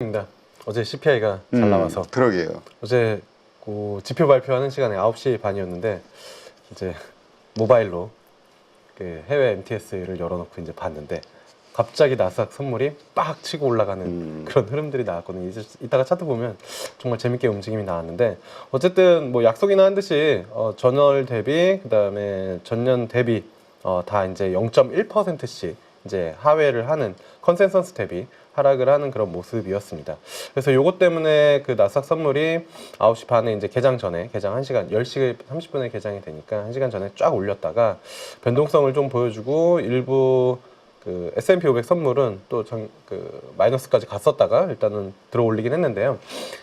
축하드립니다. 어제 CPI가 잘 나와서. 그러게요. 어제 그 지표 발표하는 시간에 9시 반이었는데 이제 모바일로 그 해외 MTS를 열어놓고 이제 봤는데 갑자기 나스닥 선물이 빡 치고 올라가는 그런 흐름들이 나왔거든요. 이따가 차트 보면 정말 재밌게 움직임이 나왔는데 어쨌든 뭐 약속이나 한 듯이 전월 대비 그다음에 전년 대비 다 이제 0.1%씩 이제 하회를 하는 컨센서스 대비 하락을 하는 그런 모습이었습니다. 그래서 요것 때문에 그 나스닥 선물이 9시 반에 이제 개장 전에 개장 1시간 10시 30분에 개장이 되니까 1시간 전에 쫙 올렸다가 변동성을 좀 보여주고 일부 그 S&P 500 선물은 또 마이너스까지 갔었다가 일단은 들어 올리긴 했는데요.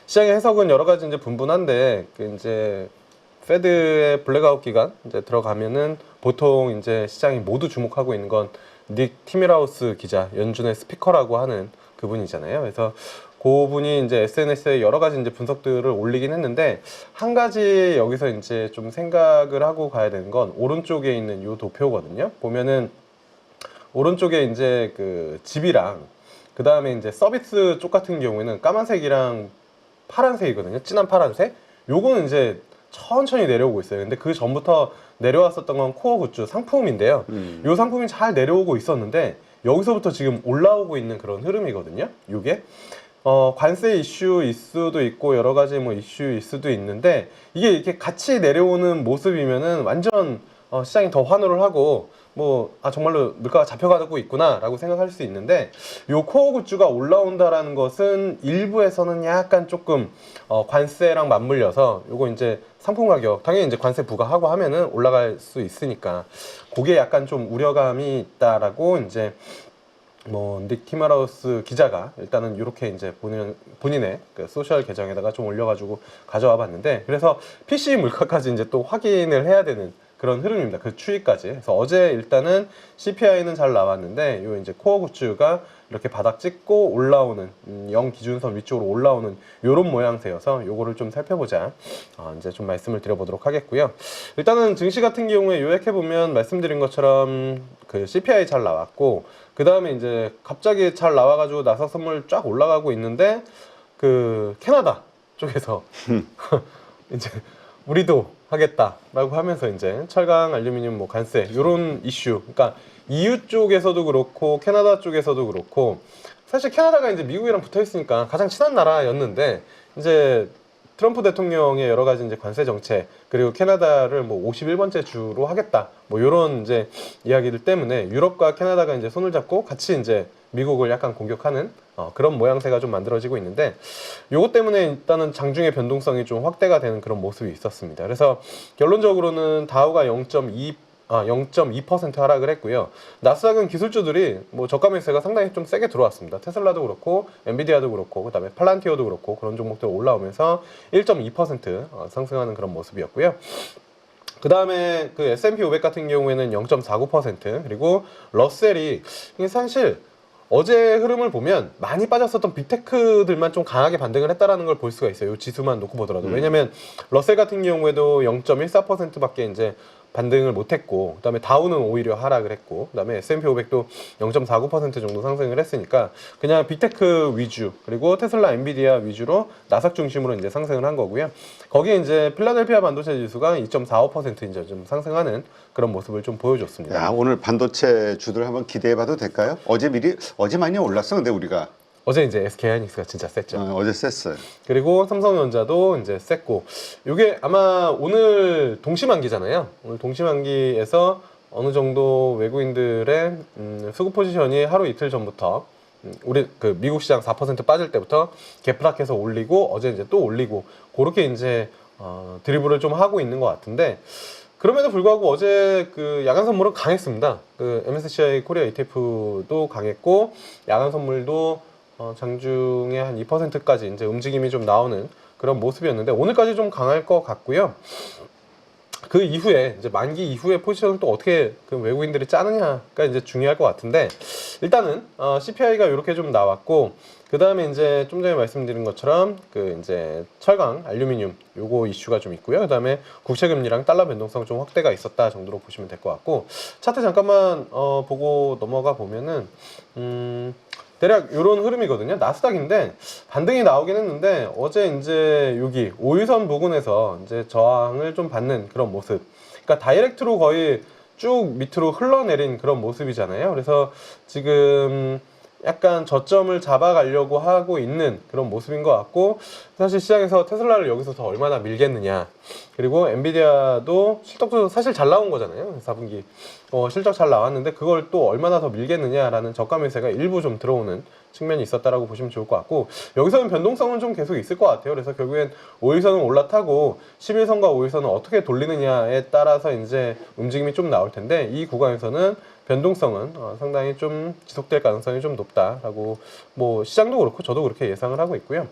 시장의 해석은 여러 가지 이제 분분한데 그 이제 페드의 블랙아웃 기간 이제 들어가면은 보통 이제 시장이 모두 주목하고 있는 건 닉 티밀하우스 기자, 연준의 스피커라고 하는 그분이잖아요. 그래서 그분이 이제 SNS에 여러 가지 이제 분석들을 올리긴 했는데 한 가지 여기서 이제 좀 생각을 하고 가야 되는 건 오른쪽에 있는 요 도표거든요. 보면은 오른쪽에 이제 그 집이랑 그 다음에 이제 서비스 쪽 같은 경우에는 까만색이랑 파란색이거든요. 진한 파란색. 요거는 이제 천천히 내려오고 있어요. 근데 그 전부터 내려왔었던 건 코어 굿즈 상품인데요. 요 상품이 잘 내려오고 있었는데 여기서부터 지금 올라오고 있는 그런 흐름이거든요. 요게 관세 이슈일 수도 있고 여러 가지 뭐 이슈일 수도 있는데 이게 이렇게 같이 내려오는 모습이면은 완전 시장이 더 환호를 하고 뭐 정말로 물가가 잡혀가고 있구나 라고 생각할 수 있는데 요 코어 굿즈가 올라온다라는 것은 일부에서는 약간 조금 관세랑 맞물려서 요거 이제 상품 가격 당연히 이제 관세 부과하고 하면은 올라갈 수 있으니까 그게 약간 좀 우려감이 있다라고 이제 닉 티밀하우스 기자가 일단은 이렇게 이제 본인의 그 소셜 계정에다가 좀 올려가지고 가져와 봤는데 그래서 PC 물가까지 이제 또 확인을 해야 되는 그런 흐름입니다. 그 추이까지. 그래서 어제 일단은 CPI는 잘 나왔는데 요 이제 코어 굿즈가 이렇게 바닥 찍고 올라오는 0 기준선 위쪽으로 올라오는 요런 모양새여서 요거를 좀 살펴보자. 이제 좀 말씀을 드려보도록 하겠고요. 일단은 증시 같은 경우에 요약해 보면 말씀드린 것처럼 그 CPI 잘 나왔고 그 다음에 이제 갑자기 잘 나와가지고 나스닥 선물 쫙 올라가고 있는데 그 캐나다 쪽에서 이제 우리도 하겠다라고 하면서 이제 철강, 알루미늄, 뭐 관세 이런 이슈, 그러니까 EU 쪽에서도 그렇고 캐나다 쪽에서도 그렇고 사실 캐나다가 이제 미국이랑 붙어 있으니까 가장 친한 나라였는데 이제 트럼프 대통령의 여러 가지 이제 관세 정책 그리고 캐나다를 뭐 51번째 주로 하겠다 뭐 이런 이제 이야기들 때문에 유럽과 캐나다가 이제 손을 잡고 같이 이제 미국을 약간 공격하는 그런 모양새가 좀 만들어지고 있는데 요것 때문에 일단은 장중의 변동성이 좀 확대가 되는 그런 모습이 있었습니다. 그래서 결론적으로는 다우가 0.2% 하락을 했고요. 나스닥은 기술주들이 뭐 저가 매수가 상당히 좀 세게 들어왔습니다. 테슬라도 그렇고 엔비디아도 그렇고 그다음에 팔란티어도 그렇고 그런 종목들 올라오면서 1.2% 상승하는 그런 모습이었고요. 그 다음에 그 S&P 500 같은 경우에는 0.49% 그리고 러셀이 사실 어제 흐름을 보면 많이 빠졌었던 빅테크들만 좀 강하게 반등을 했다라는 걸 볼 수가 있어요. 이 지수만 놓고 보더라도. 왜냐면 러셀 같은 경우에도 0.14%밖에 이제 반등을 못했고 그다음에 다우는 오히려 하락을 했고 그다음에 S&P 500도 0.49% 정도 상승을 했으니까 그냥 빅테크 위주 그리고 테슬라, 엔비디아 위주로 나스닥 중심으로 이제 상승을 한 거고요. 거기에 이제 필라델피아 반도체 지수가 2.45% 이제 좀 상승하는 그런 모습을 좀 보여줬습니다. 야, 오늘 반도체 주들 한번 기대해봐도 될까요? 어제 많이 올랐어, 근데 우리가. 어제 이제 SK하이닉스가 진짜 셌죠. 어제 셌어요. 그리고 삼성전자도 이제 셌고, 이게 아마 오늘 동시만기잖아요. 오늘 동시만기에서 어느 정도 외국인들의 수급 포지션이 하루 이틀 전부터 우리 그 미국 시장 4% 빠질 때부터 개프락해서 올리고 어제 이제 또 올리고 그렇게 이제 드리블을 좀 하고 있는 것 같은데. 그럼에도 불구하고 어제 그 야간 선물은 강했습니다. 그 MSCI 코리아 ETF도 강했고 야간 선물도 장중에 한 2%까지 이제 움직임이 좀 나오는 그런 모습이었는데 오늘까지 좀 강할 것 같고요. 그 이후에 이제 만기 이후에 포지션을 또 어떻게 그 외국인들이 짜느냐가 이제 중요할 것 같은데 일단은 CPI가 이렇게 좀 나왔고 그 다음에 이제 좀 전에 말씀드린 것처럼 그 이제 철강, 알루미늄 요거 이슈가 좀 있고요. 그 다음에 국채 금리랑 달러 변동성 좀 확대가 있었다 정도로 보시면 될 것 같고, 차트 잠깐만 보고 넘어가 보면은 대략 이런 흐름이거든요. 나스닥인데 반등이 나오긴 했는데 어제 이제 여기 5일선 부근에서 이제 저항을 좀 받는 그런 모습. 그러니까 다이렉트로 거의 쭉 밑으로 흘러내린 그런 모습이잖아요. 그래서 지금 약간 저점을 잡아가려고 하고 있는 그런 모습인 것 같고, 사실 시장에서 테슬라를 여기서 더 얼마나 밀겠느냐, 그리고 엔비디아도 실적도 사실 잘 나온 거잖아요. 4분기 실적 잘 나왔는데 그걸 또 얼마나 더 밀겠느냐라는 저가 매수가 일부 좀 들어오는 측면이 있었다라고 보시면 좋을 것 같고, 여기서는 변동성은 좀 계속 있을 것 같아요. 그래서 결국엔 5일선은 올라타고 11선과 5일선은 어떻게 돌리느냐에 따라서 이제 움직임이 좀 나올 텐데, 이 구간에서는 변동성은 상당히 좀 지속될 가능성이 좀 높다라고 뭐 시장도 그렇고 저도 그렇게 예상을 하고 있고요.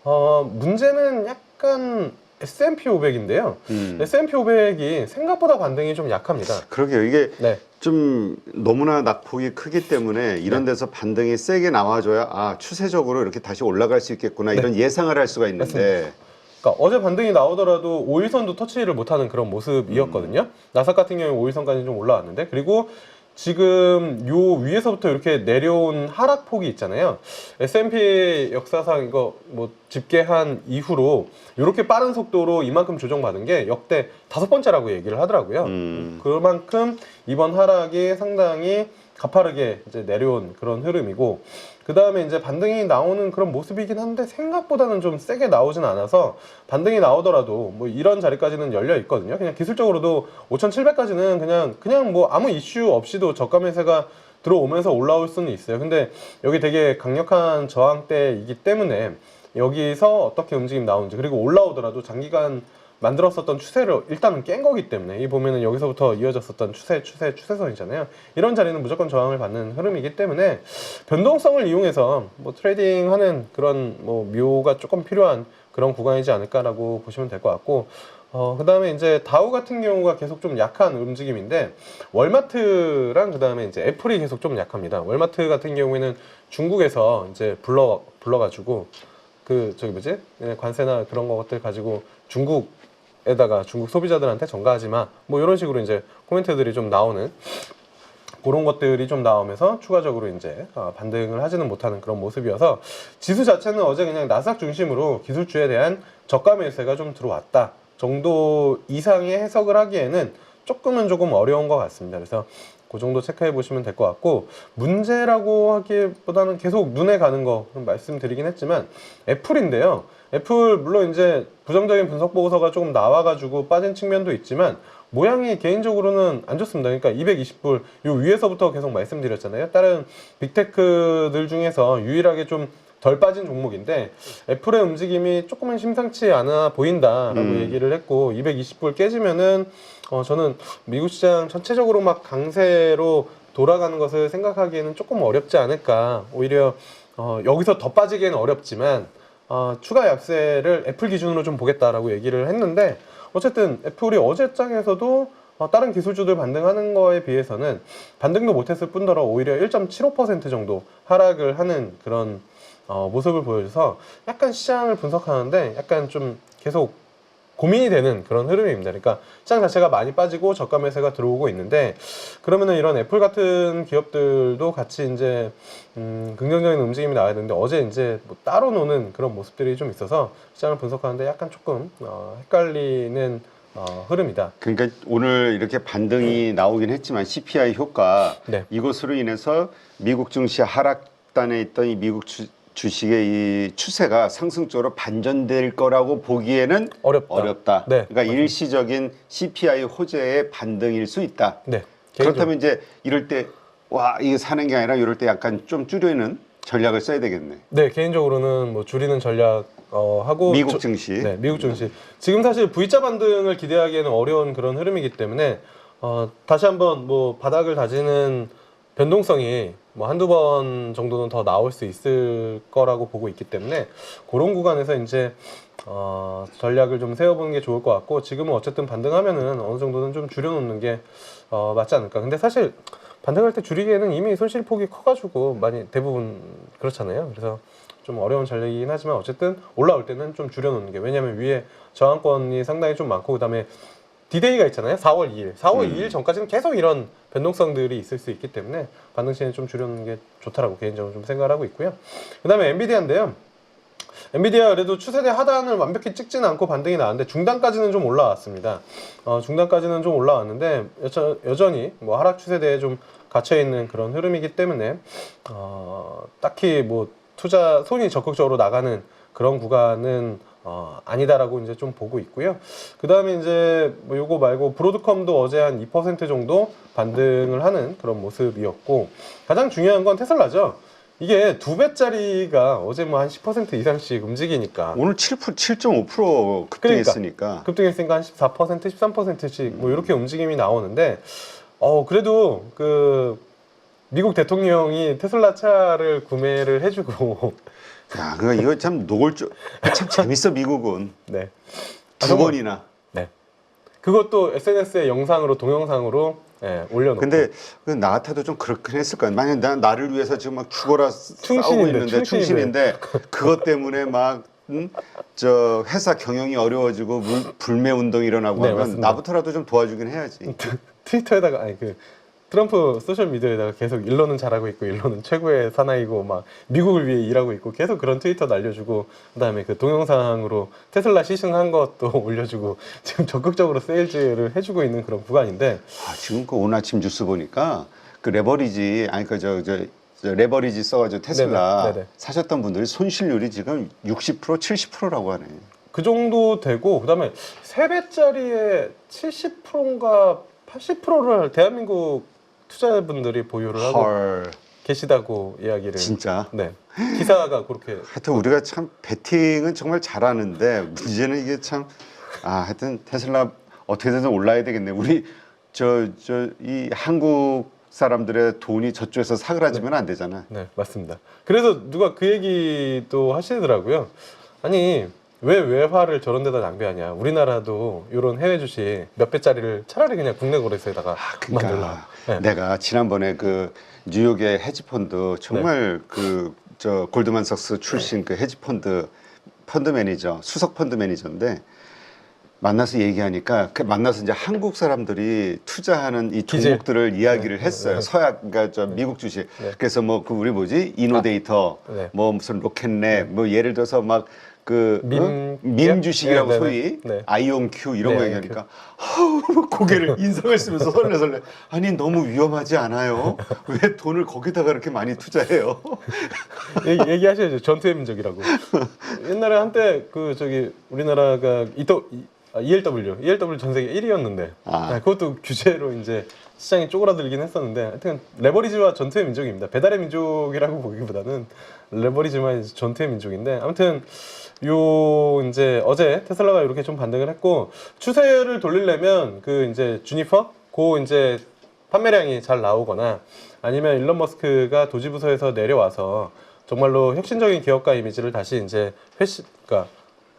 문제는 약간 S&P 500인데요. S&P 500이 생각보다 반등이 좀 약합니다. 그러게요. 이게 네. 좀 너무나 낙폭이 크기 때문에 이런 네. 데서 반등이 세게 나와줘야 아 추세적으로 이렇게 다시 올라갈 수 있겠구나 네. 이런 예상을 할 수가 있는데 그러니까 어제 반등이 나오더라도 5일선도 터치를 못하는 그런 모습이었거든요. 나삭 같은 경우에 5일선까지 좀 올라왔는데, 그리고 지금 요 위에서부터 이렇게 내려온 하락폭이 있잖아요. S&P 역사상 이거 뭐 집계한 이후로 이렇게 빠른 속도로 이만큼 조정받은 게 역대 5번째라고 얘기를 하더라고요. 그만큼 이번 하락이 상당히 가파르게 이제 내려온 그런 흐름이고, 그 다음에 이제 반등이 나오는 그런 모습이긴 한데 생각보다는 좀 세게 나오진 않아서, 반등이 나오더라도 뭐 이런 자리까지는 열려 있거든요. 그냥 기술적으로도 5,700까지는 그냥 뭐 아무 이슈 없이도 저가 매세가 들어오면서 올라올 수는 있어요. 근데 여기 되게 강력한 저항대이기 때문에 여기서 어떻게 움직임 나오는지, 그리고 올라오더라도 장기간 만들었었던 추세를 일단은 깬 거기 때문에, 이 보면은 여기서부터 이어졌었던 추세선이잖아요. 이런 자리는 무조건 저항을 받는 흐름이기 때문에 변동성을 이용해서 뭐 트레이딩하는 그런 뭐 묘가 조금 필요한 그런 구간이지 않을까라고 보시면 될 것 같고, 그 다음에 이제 다우 같은 경우가 계속 좀 약한 움직임인데, 월마트랑 그 다음에 이제 애플이 계속 좀 약합니다. 월마트 같은 경우에는 중국에서 이제 불러가지고 그 저기 뭐지, 관세나 그런 것들 가지고 중국에다가 중국 소비자들한테 전가하지 마, 뭐 이런 식으로 이제 코멘트들이 좀 나오는, 그런 것들이 좀 나오면서 추가적으로 이제 반등을 하지는 못하는 그런 모습이어서, 지수 자체는 어제 그냥 나스닥 중심으로 기술주에 대한 저가 매수가 좀 들어왔다 정도 이상의 해석을 하기에는 조금 어려운 것 같습니다. 그래서 그 정도 체크해 보시면 될 것 같고, 문제라고 하기보다는 계속 눈에 가는 거 말씀드리긴 했지만 애플인데요. 애플 물론 이제 부정적인 분석 보고서가 조금 나와가지고 빠진 측면도 있지만 모양이 개인적으로는 안 좋습니다. 그러니까 220불 요 위에서부터 계속 말씀드렸잖아요. 다른 빅테크들 중에서 유일하게 좀 덜 빠진 종목인데 애플의 움직임이 조금은 심상치 않아 보인다라고 얘기를 했고, 220불 깨지면은 저는 미국 시장 전체적으로 막 강세로 돌아가는 것을 생각하기에는 조금 어렵지 않을까. 오히려 여기서 더 빠지기에는 어렵지만 추가 약세를 애플 기준으로 좀 보겠다라고 얘기를 했는데, 어쨌든 애플이 어제장에서도 다른 기술주들 반등하는 거에 비해서는 반등도 못했을 뿐더러 오히려 1.75% 정도 하락을 하는 그런 모습을 보여줘서 약간 시장을 분석하는데 약간 좀 계속 고민이 되는 그런 흐름입니다. 그러니까 시장 자체가 많이 빠지고 저가 매수가 들어오고 있는데, 그러면은 이런 애플 같은 기업들도 같이 이제 긍정적인 움직임이 나와야 되는데, 어제 이제 뭐 따로 노는 그런 모습들이 좀 있어서 시장을 분석하는데 약간 조금 헷갈리는 흐름이다. 그러니까 오늘 이렇게 반등이 나오긴 했지만 CPI 효과 네. 이것으로 인해서 미국 증시 하락단에 있던 이 미국 주식의 이 추세가 상승적으로 반전될 거라고 보기에는 어렵다. 네, 그러니까 맞습니다. 일시적인 CPI 호재의 반등일 수 있다. 네. 그렇다면 이제 이럴 때 와 이게 사는 게 아니라 이럴 때 약간 좀 줄이는 전략을 써야 되겠네. 네, 개인적으로는 뭐 줄이는 전략 하고 미국 증시. 네, 미국 증시. 지금 사실 V자 반등을 기대하기에는 어려운 그런 흐름이기 때문에 다시 한번 뭐 바닥을 다지는 변동성이 뭐 한두 번 정도는 더 나올 수 있을 거라고 보고 있기 때문에 그런 구간에서 이제 전략을 좀 세워보는 게 좋을 것 같고, 지금은 어쨌든 반등하면은 어느 정도는 좀 줄여놓는 게 맞지 않을까. 근데 사실 반등할 때 줄이기에는 이미 손실폭이 커가지고 많이 대부분 그렇잖아요. 그래서 좀 어려운 전략이긴 하지만 어쨌든 올라올 때는 좀 줄여놓는 게, 왜냐면 위에 저항권이 상당히 좀 많고 그다음에 디데이가 있잖아요. 4월 2일. 4월 2일 전까지는 계속 이런 변동성들이 있을 수 있기 때문에 반등 시에는 좀 줄여놓는 게 좋다라고 개인적으로 좀 생각을 하고 있고요. 그다음에 엔비디아인데요. 엔비디아 그래도 추세대 하단을 완벽히 찍지는 않고 반등이 나왔는데 중단까지는 좀 올라왔습니다. 중단까지는 좀 올라왔는데 여전히 뭐 하락 추세대에 좀 갇혀 있는 그런 흐름이기 때문에 딱히 뭐 투자 손이 적극적으로 나가는 그런 구간은 아니다라고 이제 좀 보고 있고요. 그 다음에 이제 뭐 요거 말고 브로드컴도 어제 한 2% 정도 반등을 하는 그런 모습이었고, 가장 중요한 건 테슬라죠. 이게 2배짜리가 어제 뭐 한 10% 이상씩 움직이니까 오늘 7.5% 급등했으니까. 급등했으니까 한 14%, 13%씩 뭐 이렇게 움직임이 나오는데, 그래도 그 미국 대통령이 테슬라 차를 구매를 해주고 야, 그러니까 이거 참 노골적, 참 재밌어 미국은. 네. 두 번이나. 네. 그것도 SNS에 영상으로 동영상으로 올려놓고. 근데 나 같아도 좀 그렇긴 했을 거야. 만약 나를 위해서 지금 막 죽어라 싸우고 있는데 충신인데 그것 때문에 막 저 회사 경영이 어려워지고 불매 운동이 일어나고 하면 맞습니다. 나부터라도 좀 도와주긴 해야지. 트위터에다가 그 트럼프 소셜 미디어에다가 계속 일론은 잘하고 있고 일론은 최고의 사나이고 막 미국을 위해 일하고 있고 계속 그런 트위터 날려주고, 그다음에 그 동영상으로 테슬라 시승한 것도 올려주고 지금 적극적으로 세일즈를 해주고 있는 그런 구간인데, 지금 그 오늘 아침 뉴스 보니까 그 레버리지 저 레버리지 써가지고 테슬라 네네. 사셨던 분들이 손실률이 지금 60% 70%라고 하네. 그 정도 되고, 그다음에 3배짜리에 70%인가 80%를 대한민국 투자분들이 보유를 하고 계시다고 이야기를. 진짜? 네. 기사가 그렇게. 하여튼 우리가 참 베팅은 정말 잘하는데 문제는 이게 참 하여튼 테슬라 어떻게든 올라야 되겠네. 우리 이 한국 사람들의 돈이 저쪽에서 사그라지면 안 되잖아. 네, 맞습니다. 그래서 누가 그 얘기도 하시더라고요. 아니, 왜 외화를 저런 데다 낭비하냐. 우리나라도 이런 해외 주식 몇 배짜리를 차라리 그냥 국내 거래소에다가 그러니까 네. 내가 지난번에 그 뉴욕의 헤지펀드 정말 저 골드만삭스 출신 그 헤지펀드 펀드 매니저, 수석 펀드 매니저인데 만나서 얘기하니까 만나서 이제 한국 사람들이 투자하는 이 종목들을 이야기를 했어요. 그러니까 저 미국 주식. 그래서 뭐 그 우리 뭐지 이노데이터, 뭐 무슨 로켓넷, 뭐 예를 들어서 막 그 민 주식이라고 소위 아이온큐 이런 거 얘기하니까 고개를 인상을 쓰면서 설레설레. 아니 너무 위험하지 않아요? 왜 돈을 거기다가 그렇게 많이 투자해요? 얘기하셔야죠. 전투의 민족이라고. 옛날에 한때 그 우리나라가 ELW 전 세계 1위였는데 그것도 규제로 이제 시장이 쪼그라들긴 했었는데, 하여튼 레버리지와 전투의 민족입니다. 배달의 민족이라고 보기보다는 레버리지와 전투의 민족인데, 아무튼 이제 어제 테슬라가 이렇게 좀 반등을 했고, 추세를 돌리려면 그 이제 주니퍼 이제 판매량이 잘 나오거나 아니면 일론 머스크가 도지부서에서 내려와서 정말로 혁신적인 기업가 이미지를 다시 이제 그러니까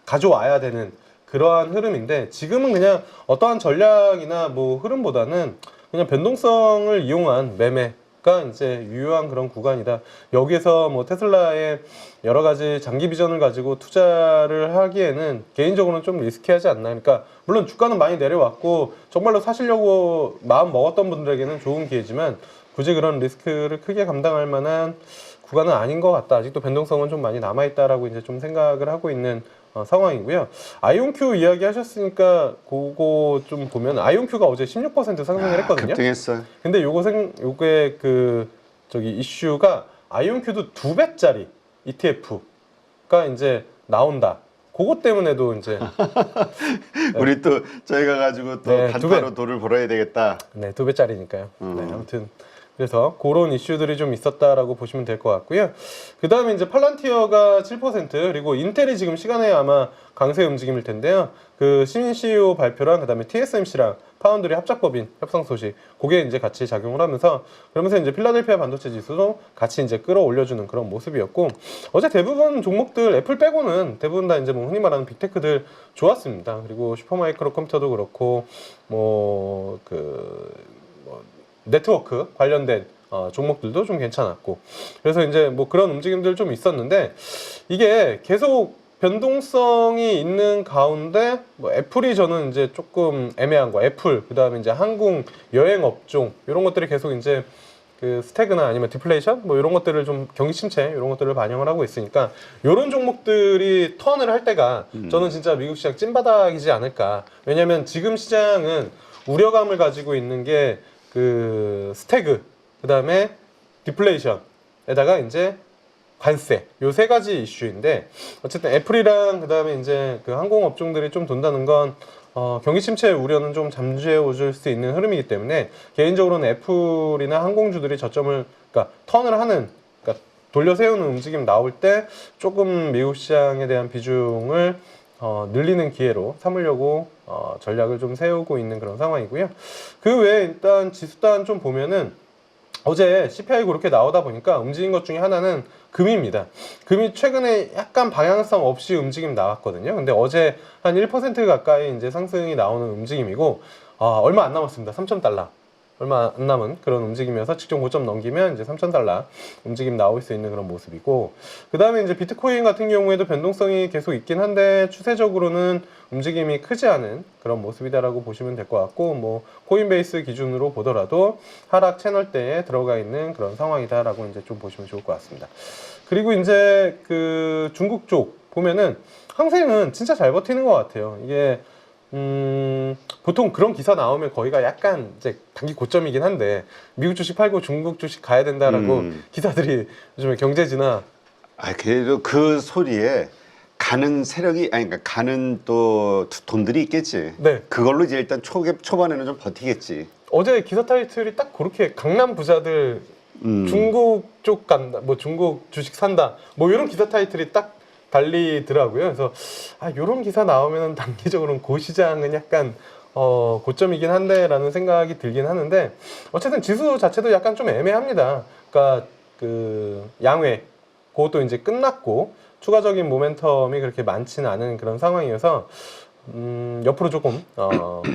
가져와야 되는 그러한 흐름인데, 지금은 그냥 어떠한 전략이나 뭐 흐름보다는 그냥 변동성을 이용한 매매가 이제 유효한 그런 구간이다. 여기에서 뭐 테슬라의 여러 가지 장기 비전을 가지고 투자를 하기에는 개인적으로는 좀 리스키하지 않나. 그러니까 물론 주가는 많이 내려왔고 정말로 사시려고 마음 먹었던 분들에게는 좋은 기회지만 굳이 그런 리스크를 크게 감당할 만한 구간은 아닌 것 같다. 아직도 변동성은 좀 많이 남아있다라고 이제 좀 생각을 하고 있는 상황이고요. 아이온큐 이야기 하셨으니까 그거 좀 보면 아이온큐가 어제 16% 상승을 했거든요. 급등했어요. 근데 요게 이슈가 아이온큐도 2배짜리 ETF가 이제 나온다. 그것 때문에도 이제 우리 또 저희가 가지고 또 단타로 돈을 벌어야 되겠다. 네, 2배짜리니까요. 네, 아무튼 그래서 그런 이슈들이 좀 있었다라고 보시면 될 것 같고요. 그 다음에 이제 팔란티어가 7%, 그리고 인텔이 지금 시간에 아마 강세 움직임일 텐데요. 그 신인 CEO 발표랑 그다음에 TSMC랑 파운드리 합작법인 협상 소식, 그게 이제 같이 작용을 하면서, 그러면서 이제 필라델피아 반도체 지수도 같이 이제 끌어올려주는 그런 모습이었고, 어제 대부분 종목들 애플 빼고는 대부분 다 이제 뭐 흔히 말하는 빅테크들 좋았습니다. 그리고 슈퍼마이크로 컴퓨터도 그렇고 네트워크 관련된 종목들도 좀 괜찮았고, 그래서 이제 뭐 그런 움직임들 좀 있었는데, 이게 계속 변동성이 있는 가운데 뭐 애플이 저는 이제 조금 애매한 거, 애플, 그 다음에 이제 항공, 여행 업종 이런 것들이 계속 이제 그 스태그나 아니면 디플레이션 뭐 이런 것들을 좀 경기 침체 이런 것들을 반영을 하고 있으니까, 이런 종목들이 턴을 할 때가 저는 진짜 미국 시장 찐바닥이지 않을까. 왜냐면 지금 시장은 우려감을 가지고 있는 게 그 스태그, 그 다음에 디플레이션에다가 이제 관세, 요 세 가지 이슈인데, 어쨌든 애플이랑 그 다음에 이제 그 항공 업종들이 좀 돈다는 건 경기 침체 우려는 좀 잠재워 줄 수 있는 흐름이기 때문에, 개인적으로는 애플이나 항공주들이 저점을, 그러니까 턴을 하는, 그러니까 돌려 세우는 움직임 나올 때 조금 미국 시장에 대한 비중을 늘리는 기회로 삼으려고 전략을 좀 세우고 있는 그런 상황이고요. 그 외에 일단 지수단 좀 보면은, 어제 CPI 그렇게 나오다 보니까 움직인 것 중에 하나는 금입니다. 금이 최근에 약간 방향성 없이 움직임 나왔거든요. 근데 어제 한 1% 가까이 이제 상승이 나오는 움직임이고, 얼마 안 남았습니다. 3,000달러. 얼마 안 남은 그런 움직임이어서 직전 고점 넘기면 이제 3,000달러 움직임 나올 수 있는 그런 모습이고, 그 다음에 이제 비트코인 같은 경우에도 변동성이 계속 있긴 한데 추세적으로는 움직임이 크지 않은 그런 모습이다라고 보시면 될 것 같고, 뭐 코인베이스 기준으로 보더라도 하락 채널대에 들어가 있는 그런 상황이다라고 이제 좀 보시면 좋을 것 같습니다. 그리고 이제 그 중국 쪽 보면은 항생은 진짜 잘 버티는 것 같아요. 이게 보통 그런 기사 나오면 거기가 약간 이제 단기 고점이긴 한데, 미국 주식 팔고 중국 주식 가야 된다라고 기사들이 요즘에 경제지나. 그래도 그 소리에 가는 세력이, 아니, 그러니까 가는 또 돈들이 있겠지. 네. 그걸로 이제 일단 초반에는 좀 버티겠지. 어제 기사 타이틀이 딱 그렇게, 강남 부자들 중국 쪽 간다, 뭐 중국 주식 산다, 뭐 이런 기사 타이틀이 딱 달리더라고요. 그래서 이런 기사 나오면은 단기적으로는 그 시장은 약간 고점이긴 한데 라는 생각이 들긴 하는데, 어쨌든 지수 자체도 약간 좀 애매합니다. 그러니까 그 양회 그것도 이제 끝났고 추가적인 모멘텀이 그렇게 많지는 않은 그런 상황이어서 옆으로 조금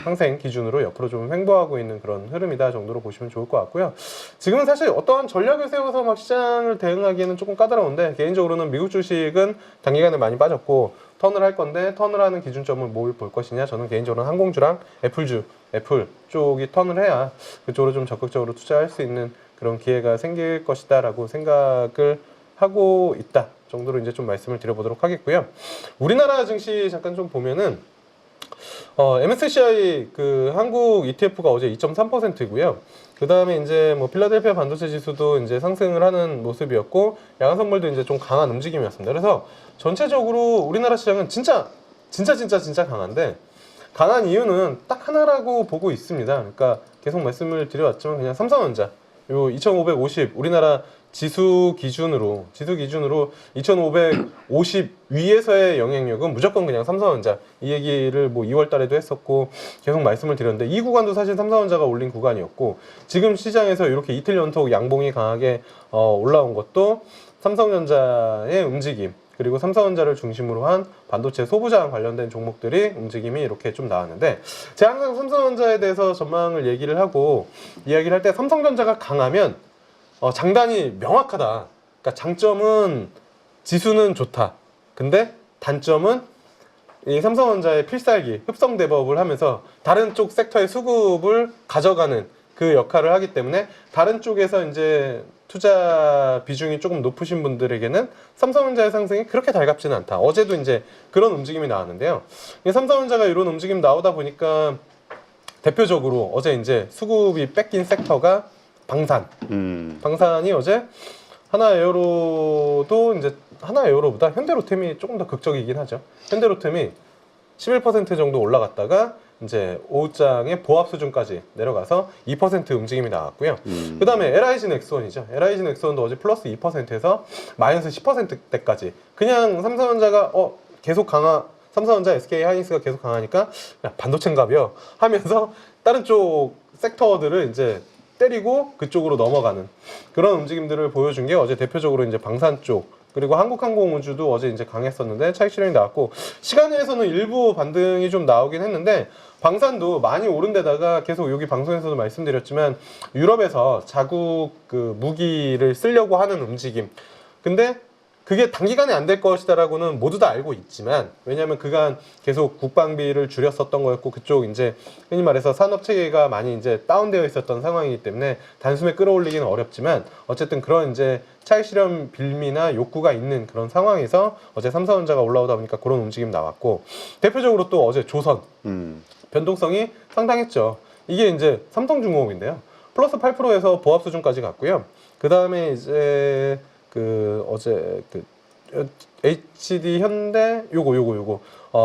항생 기준으로 옆으로 좀 횡보하고 있는 그런 흐름이다 정도로 보시면 좋을 것 같고요. 지금은 사실 어떠한 전략을 세워서 막 시장을 대응하기에는 조금 까다로운데, 개인적으로는 미국 주식은 단기간에 많이 빠졌고 턴을 할 건데, 턴을 하는 기준점을 뭘 볼 것이냐, 저는 개인적으로는 항공주랑 애플 쪽이 턴을 해야 그쪽으로 좀 적극적으로 투자할 수 있는 그런 기회가 생길 것이다 라고 생각을 하고 있다 정도로 이제 좀 말씀을 드려보도록 하겠고요. 우리나라 증시 잠깐 좀 보면은 MSCI 그 한국 ETF가 어제 2.3%고요. 그 다음에 이제 뭐 필라델피아 반도체 지수도 이제 상승을 하는 모습이었고, 야간 선물도 이제 좀 강한 움직임이었습니다. 그래서 전체적으로 우리나라 시장은 진짜 강한데, 강한 이유는 딱 하나라고 보고 있습니다. 그러니까 계속 말씀을 드려왔지만 그냥 삼성전자 요 2,550 우리나라 지수 기준으로 2,550 위에서의 영향력은 무조건 그냥 삼성전자, 이 얘기를 뭐 2월 달에도 했었고 계속 말씀을 드렸는데, 이 구간도 사실 삼성전자가 올린 구간이었고, 지금 시장에서 이렇게 이틀 연속 양봉이 강하게 올라온 것도 삼성전자의 움직임, 그리고 삼성전자를 중심으로 한 반도체 소부장 관련된 종목들이 움직임이 이렇게 좀 나왔는데, 제가 항상 삼성전자에 대해서 전망을 얘기를 하고 이야기를 할 때, 삼성전자가 강하면 장단이 명확하다. 그러니까 장점은 지수는 좋다. 근데 단점은 이 삼성전자의 필살기 흡성 대법을 하면서 다른 쪽 섹터의 수급을 가져가는 그 역할을 하기 때문에, 다른 쪽에서 이제 투자 비중이 조금 높으신 분들에게는 삼성전자의 상승이 그렇게 달갑지는 않다. 어제도 이제 그런 움직임이 나왔는데요. 삼성전자가 이런 움직임 나오다 보니까 대표적으로 어제 이제 수급이 뺏긴 섹터가 방산이 어제 하나에어로도 이제, 하나에어로보다 현대로템이 조금 더 극적이긴 하죠. 현대로템이 11% 정도 올라갔다가 이제 오후장에 보합 수준까지 내려가서 2% 움직임이 나왔고요. 그 다음에 LIG 넥스원이죠. LIG 넥스원도 어제 플러스 2%에서 마이너스 10%대까지. 그냥 삼성전자가 계속 삼성전자, SK 하이닉스가 계속 강하니까 반도체인가벼 하면서 다른 쪽 섹터들을 이제 때리고 그쪽으로 넘어가는 그런 움직임들을 보여준 게 어제 대표적으로 이제 방산 쪽 그리고 한국항공우주도 어제 이제 강했었는데 차익 실현이 나왔고, 시간외에서는 일부 반등이 좀 나오긴 했는데, 방산도 많이 오른 데다가 계속 여기 방송에서도 말씀드렸지만 유럽에서 자국 그 무기를 쓰려고 하는 움직임. 근데 그게 단기간에 안 될 것이다라고는 모두 다 알고 있지만, 왜냐하면 그간 계속 국방비를 줄였었던 거였고, 그쪽 이제 흔히 말해서 산업 체계가 많이 이제 다운되어 있었던 상황이기 때문에 단숨에 끌어올리기는 어렵지만, 어쨌든 그런 이제 차익 실현 빌미나 욕구가 있는 그런 상황에서 어제 삼성전자가 올라오다 보니까 그런 움직임 나왔고, 대표적으로 또 어제 조선 변동성이 상당했죠. 이게 이제 삼성중공업인데요. 플러스 8%에서 보합 수준까지 갔고요. 그 다음에 이제 그 어제 그 HD 현대 요거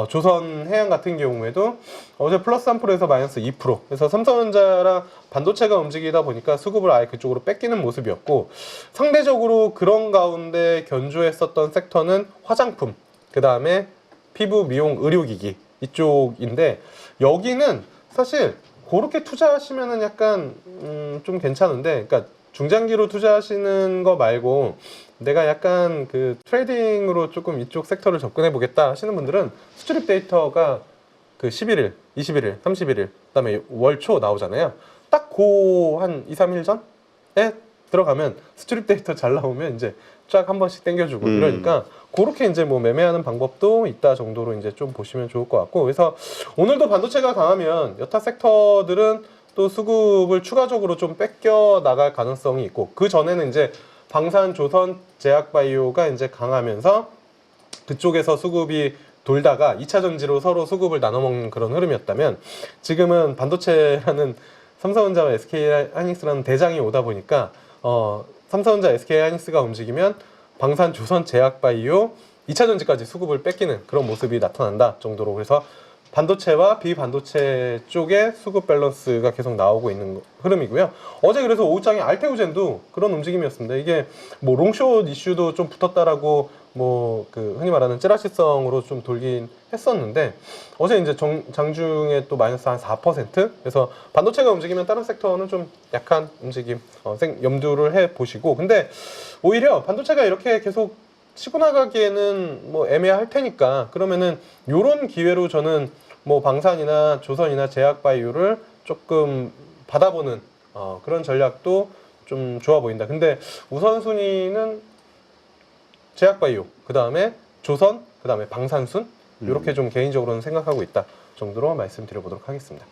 조선 해양 같은 경우에도 어제 플러스 3%에서 마이너스 2%. 그래서 삼성전자랑 반도체가 움직이다 보니까 수급을 아예 그쪽으로 뺏기는 모습이었고, 상대적으로 그런 가운데 견조했었던 섹터는 화장품, 그 다음에 피부 미용 의료기기 이쪽인데, 여기는 사실 그렇게 투자하시면은 약간 좀 괜찮은데, 그러니까 중장기로 투자하시는 거 말고 내가 약간 그 트레이딩으로 조금 이쪽 섹터를 접근해 보겠다 하시는 분들은 수출입 데이터가 그 11일, 21일, 31일, 그다음에 월초 나오잖아요. 딱 그 한 2, 3일 전에 들어가면 수출입 데이터 잘 나오면 이제 쫙 한 번씩 땡겨주고 이러니까, 그렇게 이제 뭐 매매하는 방법도 있다 정도로 이제 좀 보시면 좋을 것 같고, 그래서 오늘도 반도체가 강하면 여타 섹터들은 또 수급을 추가적으로 좀 뺏겨 나갈 가능성이 있고, 그 전에는 이제 방산, 조선, 제약바이오가 이제 강하면서 그쪽에서 수급이 돌다가 2차 전지로 서로 수급을 나눠 먹는 그런 흐름이었다면, 지금은 반도체라는 삼성전자와 SK하이닉스라는 대장이 오다 보니까 삼성전자, SK하이닉스가 움직이면 방산, 조선, 제약바이오, 2차 전지까지 수급을 뺏기는 그런 모습이 나타난다 정도로, 그래서 반도체와 비반도체 쪽의 수급 밸런스가 계속 나오고 있는 흐름이고요. 어제 그래서 오후장에 알테오젠도 그런 움직임이었습니다. 이게 뭐 롱숏 이슈도 좀 붙었다라고 뭐 그 흔히 말하는 찌라시성으로 좀 돌긴 했었는데, 어제 이제 장중에 또 마이너스 한 4%. 그래서 반도체가 움직이면 다른 섹터는 좀 약한 움직임 염두를 해 보시고, 근데 오히려 반도체가 이렇게 계속 치고 나가기에는 뭐 애매할 테니까, 그러면은 요런 기회로 저는 뭐 방산이나 조선이나 제약바이오를 조금 받아보는 그런 전략도 좀 좋아 보인다. 근데 우선순위는 제약바이오, 그 다음에 조선, 그 다음에 방산순, 이렇게 좀 개인적으로는 생각하고 있다 정도로 말씀드려보도록 하겠습니다.